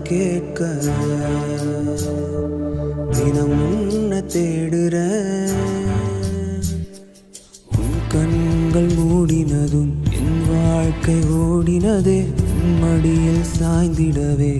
கேட்க தினம் உன்னை தேடுறேன். உன் கண்கள் மூடினதும் என் வாழ்க்கை ஓடினதே, உன் மடியில் சாய்ந்திடவே